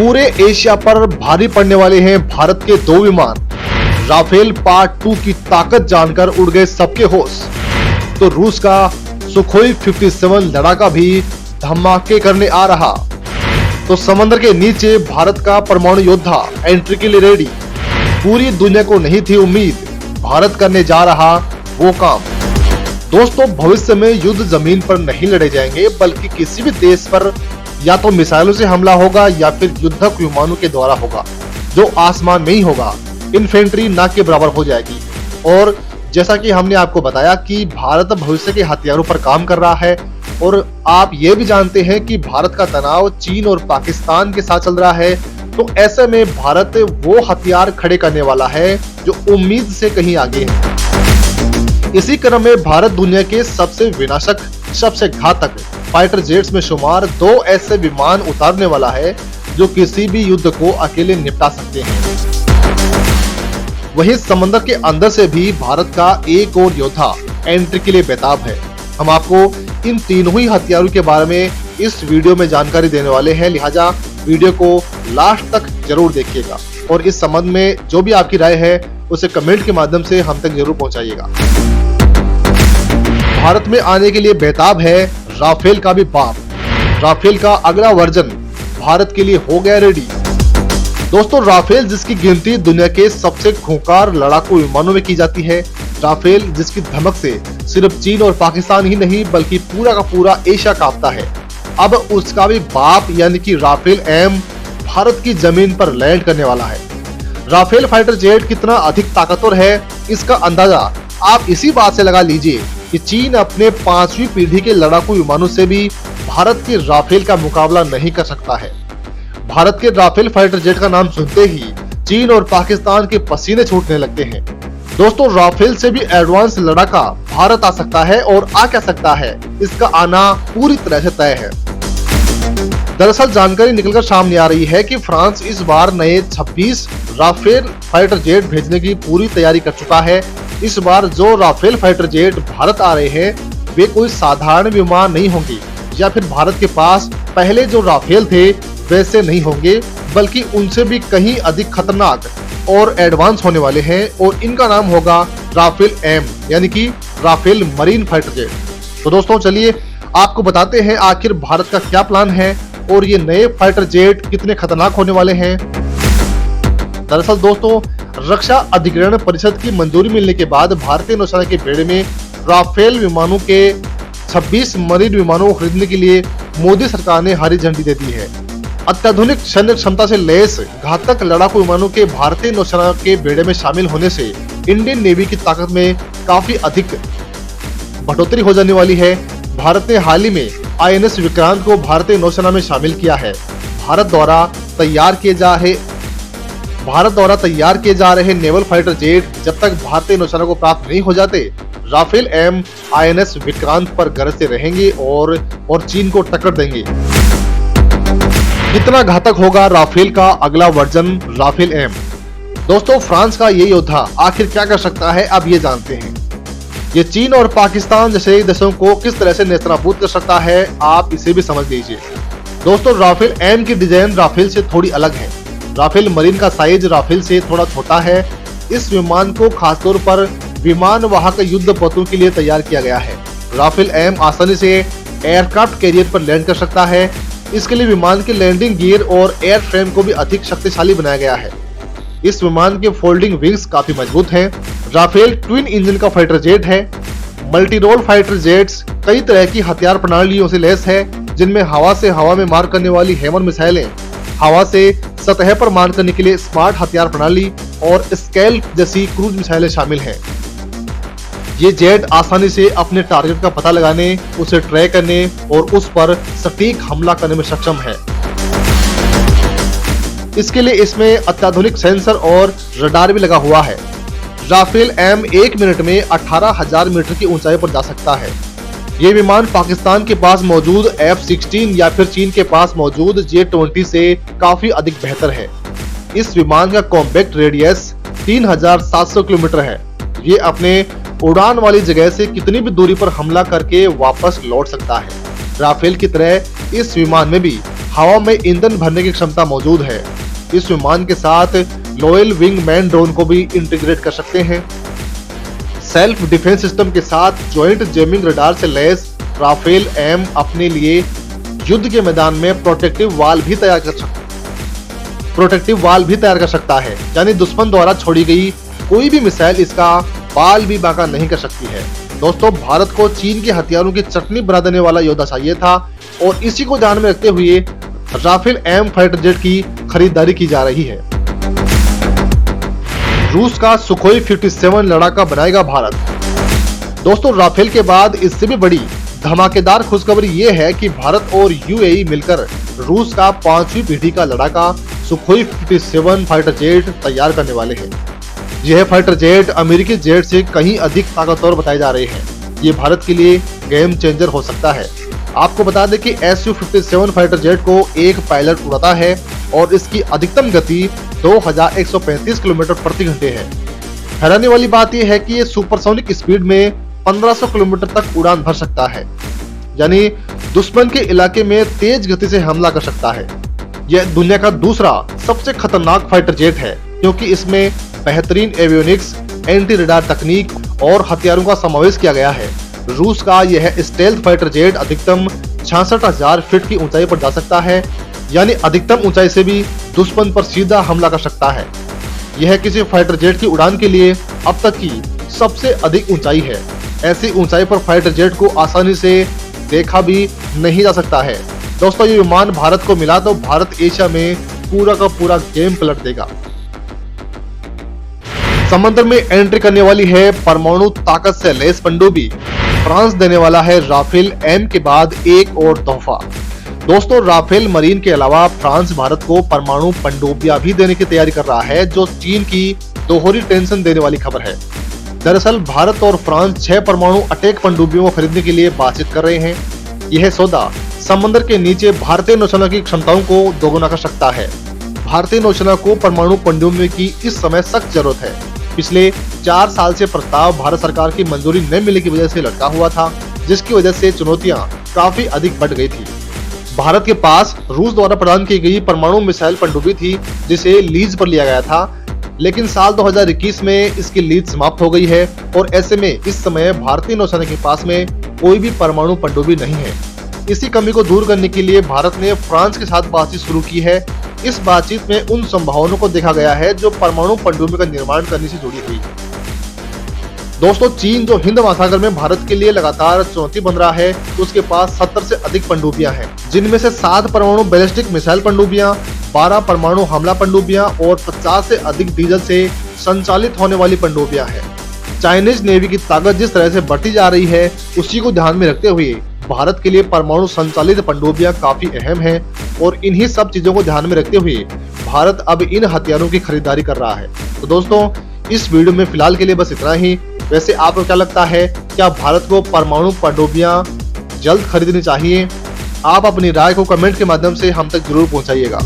पूरे एशिया पर भारी पड़ने वाले हैं भारत के 2 विमान। राफेल पार्ट 2 की ताकत जानकर उड़ गए सबके होश। तो रूस का सुखोई 57 लड़ाका भी धमाके करने आ रहा। तो समंदर के नीचे भारत का परमाणु योद्धा एंट्री के लिए रेडी। पूरी दुनिया को नहीं थी उम्मीद, भारत करने जा रहा वो काम। दोस्तों, भविष्य में युद्ध जमीन पर नहीं लड़े जाएंगे, बल्कि किसी भी देश पर या तो मिसाइलों से हमला होगा या फिर युद्धक विमानों के द्वारा होगा, जो आसमान में ही होगा। इन्फेंट्री ना के बराबर हो जाएगी। और जैसा कि हमने आपको बताया कि भारत भविष्य के हथियारों पर काम कर रहा है, और आप ये भी जानते हैं कि भारत का तनाव चीन और पाकिस्तान के साथ चल रहा है। तो ऐसे में भारत वो हथियार खड़े करने वाला है जो उम्मीद से कहीं आगे है। इसी क्रम में भारत दुनिया के सबसे विनाशक, सबसे घातक फाइटर जेट्स में शुमार 2 ऐसे विमान उतारने वाला है जो किसी भी युद्ध को अकेले निपटा सकते हैं। वहीं समंदर के अंदर से भी भारत का एक और योद्धा एंट्री के लिए बेताब है। हम आपको इन तीनों ही हथियारों के बारे में इस वीडियो में जानकारी देने वाले हैं, लिहाजा वीडियो को लास्ट तक जरूर देखिएगा। और इस संबंध में जो भी आपकी राय है उसे कमेंट के माध्यम से हम तक जरूर पहुंचाइएगा। भारत में आने के लिए बेताब है राफेल का भी बाप। राफेल का अगला वर्जन भारत के लिए हो गया रेडी। दोस्तों, राफेल जिसकी गिनती दुनिया के सबसे खूंखार लड़ाकू विमानों में की जाती है, राफेल जिसकी धमक से सिर्फ चीन और पाकिस्तान ही नहीं बल्कि पूरा का पूरा एशिया कांपता है, अब उसका भी बाप यानी कि राफेल एम भारत की जमीन पर लैंड करने वाला है। राफेल फाइटर जेट कितना अधिक ताकतवर है, इसका अंदाजा आप इसी बात से लगा लीजिए कि चीन अपने 5वीं पीढ़ी के लड़ाकू विमानों से भी भारत के राफेल का मुकाबला नहीं कर सकता है। भारत के राफेल फाइटर जेट का नाम सुनते ही चीन और पाकिस्तान के पसीने छूटने लगते हैं। दोस्तों, राफेल से भी एडवांस लड़ाका भारत आ सकता है, और आ क्या सकता है, इसका आना पूरी तरह से तय है। दरअसल जानकारी निकलकर सामने आ रही है कि फ्रांस इस बार नए 26 राफेल फाइटर जेट भेजने की पूरी तैयारी कर चुका है। इस बार जो राफेल फाइटर जेट भारत आ रहे हैं वे कोई साधारण विमान नहीं होंगे, या फिर भारत के पास पहले जो राफेल थे वैसे नहीं होंगे, बल्कि उनसे भी कहीं अधिक खतरनाक और एडवांस होने वाले हैं। और इनका नाम होगा राफेल एम यानी कि राफेल मरीन फाइटर जेट। तो दोस्तों, चलिए आपको बताते हैं आखिर भारत का क्या प्लान है और ये नए फाइटर जेट कितने खतरनाक होने वाले हैं। दरअसल दोस्तों, रक्षा अधिग्रहण परिषद की मंजूरी मिलने के बाद भारतीय नौसेना के बेड़े में राफेल विमानों के 26 मरीन विमानों को खरीदने के लिए मोदी सरकार ने हरी झंडी दे दी है। अत्याधुनिक सैन्य क्षमता से लैस घातक लड़ाकू विमानों के भारतीय नौसेना के बेड़े में शामिल होने से इंडियन नेवी की ताकत में काफी अधिक बढ़ोतरी हो जाने वाली है। भारत ने हाल ही में INS विक्रांत को भारतीय नौसेना में शामिल किया है। भारत द्वारा तैयार किए जा रहे नेवल फाइटर जेट जब तक भारतीय नौसेना को प्राप्त नहीं हो जाते, राफेल एम INS विक्रांत पर गरजते रहेंगे और चीन को टक्कर देंगे। कितना घातक होगा राफेल का अगला वर्जन राफेल एम। दोस्तों, फ्रांस का ये योद्धा आखिर क्या कर सकता है, अब ये जानते हैं। ये चीन और पाकिस्तान जैसे देशों को किस तरह से नेस्तनाबूद कर सकता है, आप इसे भी समझ लीजिए। दोस्तों, राफेल एम की डिजाइन राफेल से थोड़ी अलग है। राफेल मरीन का साइज राफेल से थोड़ा छोटा है। इस विमान को खासतौर पर विमान वाहक युद्ध पोतों के लिए तैयार किया गया है। राफेल एम आसानी से एयरक्राफ्ट कैरियर पर लैंड कर सकता है। इसके लिए विमान के लैंडिंग गियर और एयर फ्रेम को भी अधिक शक्तिशाली बनाया गया है। इस विमान के फोल्डिंग विंग्स काफी मजबूत हैं। राफेल ट्विन इंजन का फाइटर जेट है। मल्टी रोल फाइटर जेट्स कई तरह की हथियार प्रणालियों से लैस है, जिनमें हवा से हवा में मार करने वाली हैमर मिसाइलें, हवा से सतह पर मार करने के लिए स्मार्ट हथियार प्रणाली और स्कैल्प जैसी क्रूज मिसाइलें शामिल हैं। ये जेट आसानी से अपने टारगेट का पता लगाने, उसे ट्रैक करने और उस पर सटीक हमला करने में सक्षम है। इसके लिए इसमें अत्याधुनिक सेंसर और रडार भी लगा हुआ है। राफेल एम 1 मिनट में 18,000 मीटर की ऊंचाई पर जा सकता है। ये विमान पाकिस्तान के पास मौजूद F-16 या फिर चीन के पास मौजूद J-20 से काफी अधिक बेहतर है। इस विमान का कॉम्पैक्ट रेडियस 3,700 किलोमीटर है। ये अपने उड़ान वाली जगह से कितनी भी दूरी पर हमला करके वापस लौट सकता है। राफेल की तरह इस विमान में भी हवा में ईंधन भरने की क्षमता मौजूद है। इस विमान के साथ लॉयल विंगमैन ड्रोन को भी इंटीग्रेट कर सकते हैं। सेल्फ डिफेंस सिस्टम के साथ ज्वाइंट जैमिंग रडार से लैस राफेल एम अपने लिए युद्ध के मैदान में प्रोटेक्टिव वाल भी तैयार कर सकता है, यानी दुश्मन द्वारा छोड़ी गई कोई भी मिसाइल इसका बाल भी बांका नहीं कर सकती है। दोस्तों, भारत को चीन के हथियारों की चटनी बना देने वाला योद्धा चाहिए था और इसी को ध्यान में रखते हुए राफेल एम फाइटर जेट की खरीदारी की जा रही है। रूस का सुखोई 57 लड़ाका बनाएगा भारत। दोस्तों, राफेल के बाद इससे भी बड़ी धमाकेदार खुशखबरी ये है कि भारत और यूएई मिलकर रूस का 5वीं पीढ़ी का लड़ाका सुखोई 57 फाइटर जेट तैयार करने वाले हैं। यह फाइटर जेट अमेरिकी जेट से कहीं अधिक ताकतवर बताए जा रहे हैं। ये भारत के लिए गेम चेंजर हो सकता है। आपको बता दें कि Su-57 फाइटर जेट को एक पायलट उड़ाता है और इसकी अधिकतम गति 2135 किलोमीटर प्रति घंटे है। हैरानी वाली बात यह है कि ये सुपरसोनिक स्पीड में 1500 किलोमीटर तक उड़ान भर सकता है, यानी दुश्मन के इलाके में तेज गति से हमला कर सकता है। यह दुनिया का दूसरा सबसे खतरनाक फाइटर जेट है, क्योंकि इसमें बेहतरीन एवियोनिक्स, एंटी रडार तकनीक और हथियारों का समावेश किया गया है। रूस का यह स्टेल्थ फाइटर जेट अधिकतम 66,000 फीट की ऊंचाई पर जा सकता है, यानी अधिकतम ऊंचाई से भी दुश्मन पर सीधा हमला कर सकता है। यह किसी फाइटर जेट की उड़ान के लिए अब तक की सबसे अधिक ऊंचाई है। ऐसी ऊंचाई पर फाइटर जेट को आसानी से देखा भी नहीं जा सकता है। दोस्तों, ये विमान भारत को मिला तो भारत एशिया में पूरा का पूरा गेम पलट देगा। समंदर में एंट्री करने वाली है परमाणु ताकत से लैस पनडुब्बी। फ्रांस देने वाला है राफेल एम के बाद एक और तोहफा। दोस्तों, राफेल मरीन के अलावा फ्रांस भारत को परमाणु पनडुब्बियां भी देने की तैयारी कर रहा है, जो चीन की दोहरी टेंशन देने वाली खबर है। दरअसल भारत और फ्रांस 6 परमाणु अटैक पनडुब्बियों को खरीदने के लिए बातचीत कर रहे हैं। यह सौदा समंदर के नीचे भारतीय नौसेना की क्षमताओं को दोगुना कर सकता है। भारतीय नौसेना को परमाणु पनडुब्बियों की इस समय सख्त जरूरत है। पिछले 4 साल से प्रस्ताव भारत सरकार की मंजूरी न मिलने की वजह से लटका हुआ था, जिसकी वजह से चुनौतियां काफी अधिक बढ़ गई थी। भारत के पास रूस द्वारा प्रदान की गई परमाणु मिसाइल पनडुब्बी थी, जिसे लीज पर लिया गया था, लेकिन साल 2021 में इसकी लीज समाप्त हो गई है और ऐसे में इस समय भारतीय नौसेना के पास में कोई भी परमाणु पनडुब्बी नहीं है। इसी कमी को दूर करने के लिए भारत ने फ्रांस के साथ बातचीत शुरू की है। इस बातचीत में उन संभावनाओं को देखा गया है जो परमाणु पनडुब्बी का निर्माण करने से जुड़ी हुई। दोस्तों, चीन जो हिंद महासागर में भारत के लिए लगातार चुनौती बन रहा है, उसके पास 70 से अधिक पनडुब्बियां हैं, जिनमें से 7 परमाणु बैलिस्टिक मिसाइल पनडुब्बियां, 12 परमाणु हमला पनडुब्बियां और 50 से अधिक डीजल से संचालित होने वाली पनडुब्बियां हैं। चाइनीज नेवी की ताकत जिस तरह से बढ़ती जा रही है, उसी को ध्यान में रखते हुए भारत के लिए परमाणु संचालित पनडुब्बियां काफी अहम हैं और इन्हीं सब चीजों को ध्यान में रखते हुए भारत अब इन हथियारों की खरीदारी कर रहा है। तो दोस्तों, इस वीडियो में फिलहाल के लिए बस इतना ही। वैसे आपको क्या लगता है, क्या भारत को परमाणु पनडुब्बियां जल्द खरीदनी चाहिए? आप अपनी राय को कमेंट के माध्यम से हम तक जरूर पहुंचाइएगा।